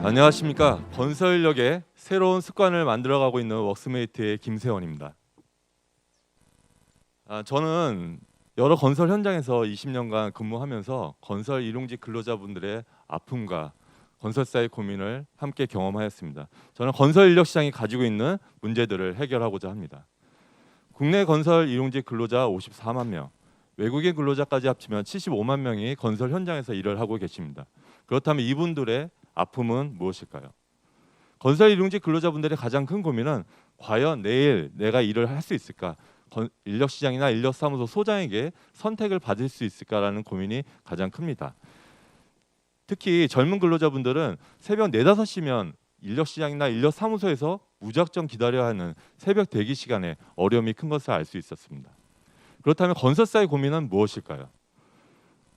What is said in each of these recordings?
안녕하십니까. 건설력의 새로운 습관을 만들어가고 있는 웍스메이트의 김세원입니다. 저는 여러 건설 현장에서 20년간 근무하면서 건설 일용직 근로자분들의 아픔과 건설사의 고민을 함께 경험하였습니다. 저는 건설 인력 시장이 가지고 있는 문제들을 해결하고자 합니다. 국내 건설 일용직 근로자 54만 명, 외국인 근로자까지 합치면 75만 명이 건설 현장에서 일을 하고 계십니다. 그렇다면 이분들의 아픔은 무엇일까요? 건설 일용직 근로자분들의 가장 큰 고민은 과연 내일 내가 일을 할 수 있을까? 인력시장이나 인력사무소 소장에게 선택을 받을 수 있을까라는 고민이 가장 큽니다. 특히 젊은 근로자분들은 새벽 4, 5시면 인력시장이나 인력사무소에서 무작정 기다려야 하는 새벽 대기 시간에 어려움이 큰 것을 알 수 있었습니다. 그렇다면 건설사의 고민은 무엇일까요?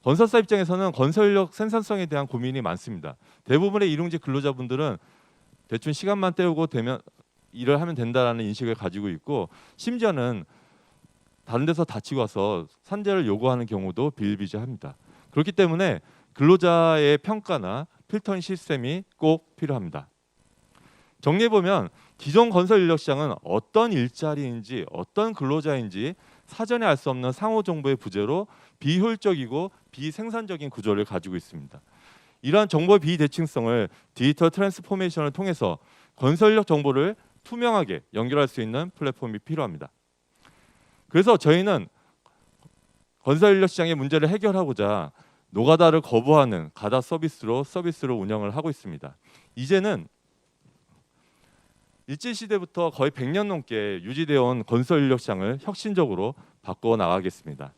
건설사 입장에서는 건설력 생산성에 대한 고민이 많습니다. 대부분의 일용직 근로자분들은 대충 시간만 때우고 되면 일을 하면 된다라는 인식을 가지고 있고, 심지어는 다른 데서 다치고 와서 산재를 요구하는 경우도 비일비재합니다. 그렇기 때문에 근로자의 평가나 필터링 시스템이 꼭 필요합니다. 정리해보면 기존 건설 인력 시장은 어떤 일자리인지 어떤 근로자인지 사전에 알 수 없는 상호 정보의 부재로 비효율적이고 비생산적인 구조를 가지고 있습니다. 이러한 정보의 비대칭성을 디지털 트랜스포메이션을 통해서 건설력 정보를 투명하게 연결할 수 있는 플랫폼이 필요합니다. 그래서 저희는 건설 인력 시장의 문제를 해결하고자 노가다를 거부하는 가다 서비스를 운영을 하고 있습니다. 이제는 일제시대부터 거의 100년 넘게 유지되어 온 건설 인력 시장을 혁신적으로 바꿔 나가겠습니다.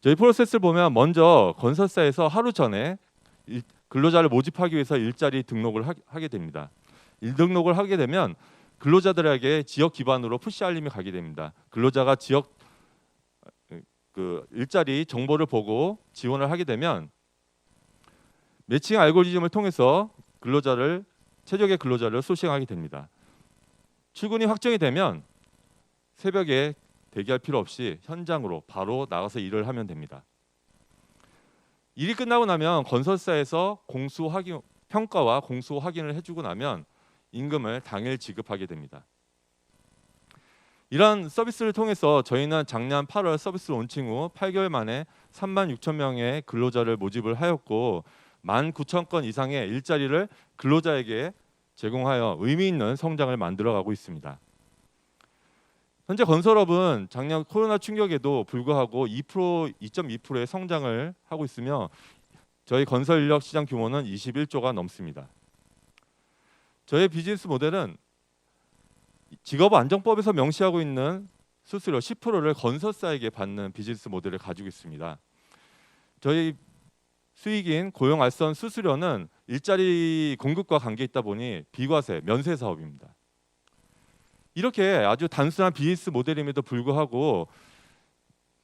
저희 프로세스를 보면 먼저 건설사에서 하루 전에 근로자를 모집하기 위해서 일자리 등록을 하게 됩니다. 일 등록을 하게 되면 근로자들에게 지역 기반으로 푸시 알림이 가게 됩니다. 근로자가 지역 일자리 정보를 보고 지원을 하게 되면 매칭 알고리즘을 통해서 최적의 근로자를 소싱하게 됩니다. 출근이 확정이 되면 새벽에 대기할 필요 없이 현장으로 바로 나가서 일을 하면 됩니다. 일이 끝나고 나면 건설사에서 평가와 공수 확인을 해주고 나면 임금을 당일 지급하게 됩니다. 이러한 서비스를 통해서 저희는 작년 8월 서비스 론칭 후 8개월 만에 3만 6천 명의 근로자를 모집을 하였고 19,000건 이상의 일자리를 근로자에게 제공하여 의미 있는 성장을 만들어가고 있습니다. 현재 건설업은 작년 코로나 충격에도 불구하고 2.2%의 성장을 하고 있으며 저희 건설 인력 시장 규모는 21조가 넘습니다. 저희 비즈니스 모델은 직업안정법에서 명시하고 있는 수수료 10%를 건설사에게 받는 비즈니스 모델을 가지고 있습니다. 저희 수익인 고용 알선 수수료는 일자리 공급과 관계 있다 보니 비과세, 면세 사업입니다. 이렇게 아주 단순한 비즈니스 모델임에도 불구하고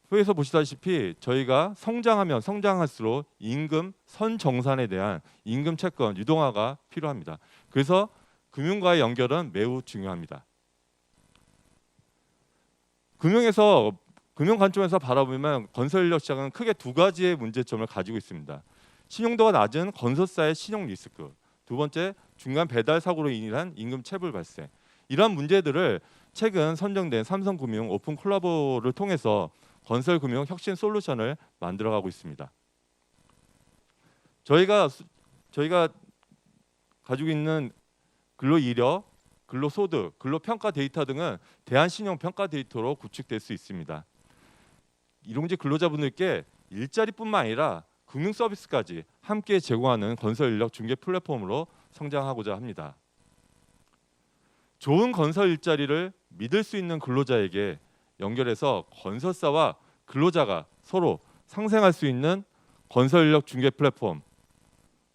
후에서 보시다시피 저희가 성장하면 성장할수록 임금 선정산에 대한 임금 채권 유동화가 필요합니다. 그래서 금융과의 연결은 매우 중요합니다. 금융 관점에서 바라보면 건설 인력 시장은 크게 두 가지의 문제점을 가지고 있습니다. 신용도가 낮은 건설사의 신용 리스크, 두 번째 중간 배달 사고로 인한 임금 체불 발생. 이러한 문제들을 최근 선정된 삼성금융 오픈 콜라보를 통해서 건설금융 혁신 솔루션을 만들어가고 있습니다. 저희가 가지고 있는 근로이력, 근로소득, 근로평가 데이터 등은 대한신용평가 데이터로 구축될 수 있습니다. 일용직 근로자분들께 일자리뿐만 아니라 금융 서비스까지 함께 제공하는 건설 인력 중개 플랫폼으로 성장하고자 합니다. 좋은 건설 일자리를 믿을 수 있는 근로자에게 연결해서 건설사와 근로자가 서로 상생할 수 있는 건설 인력 중개 플랫폼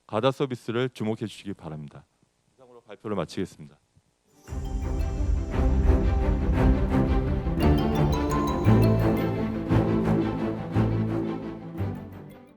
가다 서비스를 주목해 주시기 바랍니다. 이상으로 발표를 마치겠습니다.